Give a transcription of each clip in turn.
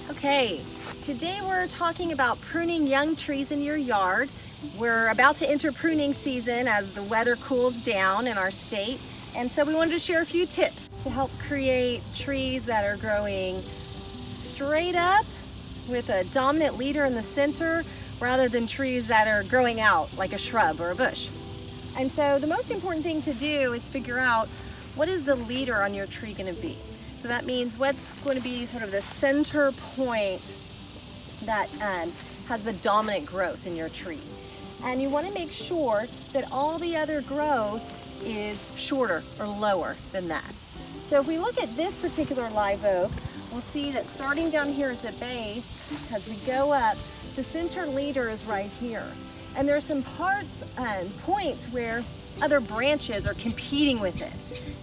Okay, today we're talking about pruning young trees in your yard. We're about to enter pruning season as the weather cools down in our state, and so we wanted to share a few tips to help create trees that are growing straight up with a dominant leader in the center rather than trees that are growing out like a shrub or a bush. And so the most important thing to do is figure out what is the leader on your tree going to be. So that means what's going to be sort of the center point that has the dominant growth in your tree. And you want to make sure that all the other growth is shorter or lower than that. So if we look at this particular live oak, we'll see that starting down here at the base, as we go up, the center leader is right here. And there are some parts and points where other branches are competing with it.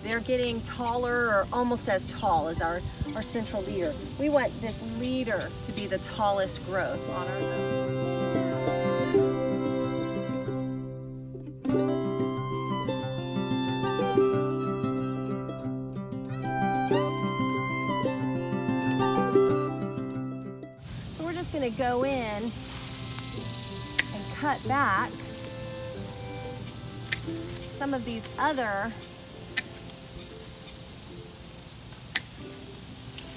They're getting taller or almost as tall as our central leader. We want this leader to be the tallest growth on our oak. So we're just going to go in and cut back some of these other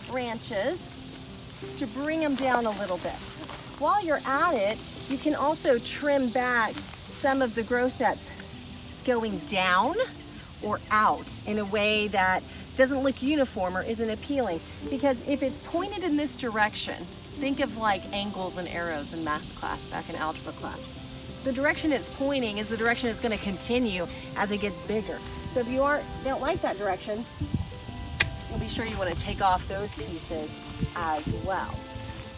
branches to bring them down a little bit. While you're at it, you can also trim back some of the growth that's going down or out in a way that doesn't look uniform or isn't appealing. Because if it's pointed in this direction, think of like angles and arrows in math class, back in algebra class. The direction it's pointing is the direction it's going to continue as it gets bigger. So if you don't like that direction, you'll be sure you want to take off those pieces as well.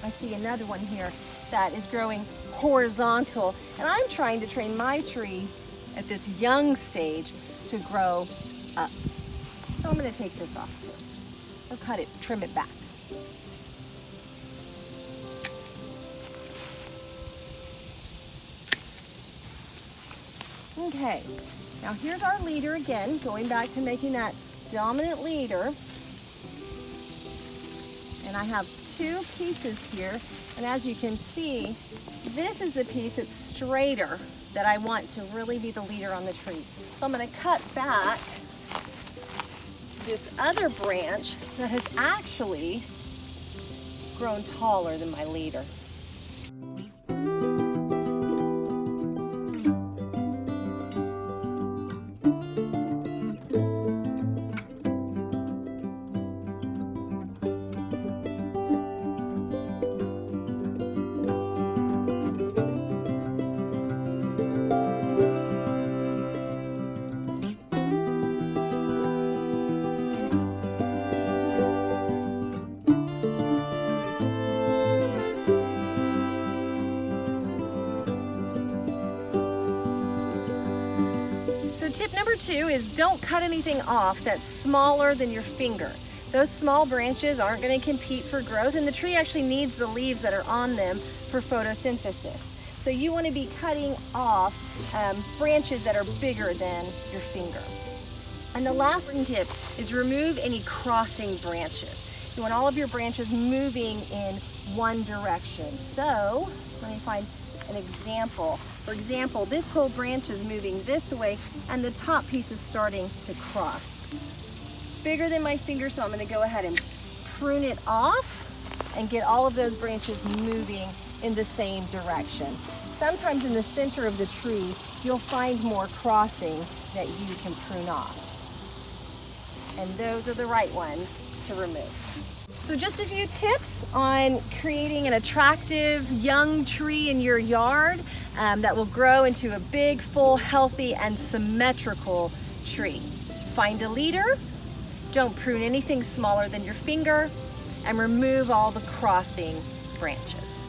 I see another one here that is growing horizontal, and I'm trying to train my tree at this young stage to grow up. So I'm going to take this off too. Or cut it, trim it back. Okay, now here's our leader again, going back to making that dominant leader. And I have two pieces here, and as you can see, this is the piece that's straighter that I want to really be the leader on the tree. So I'm going to cut back this other branch that has actually grown taller than my leader. So tip number 2 is don't cut anything off that's smaller than your finger. Those small branches aren't going to compete for growth, and the tree actually needs the leaves that are on them for photosynthesis. So you want to be cutting off branches that are bigger than your finger. And the last tip is remove any crossing branches. You want all of your branches moving in one direction. So let me find an example. For example, this whole branch is moving this way and the top piece is starting to cross. It's bigger than my finger, so I'm going to go ahead and prune it off and get all of those branches moving in the same direction. Sometimes in the center of the tree, you'll find more crossing that you can prune off. And those are the right ones to remove. So just a few tips on creating an attractive young tree in your yard that will grow into a big, full, healthy, and symmetrical tree. Find a leader, don't prune anything smaller than your finger, and remove all the crossing branches.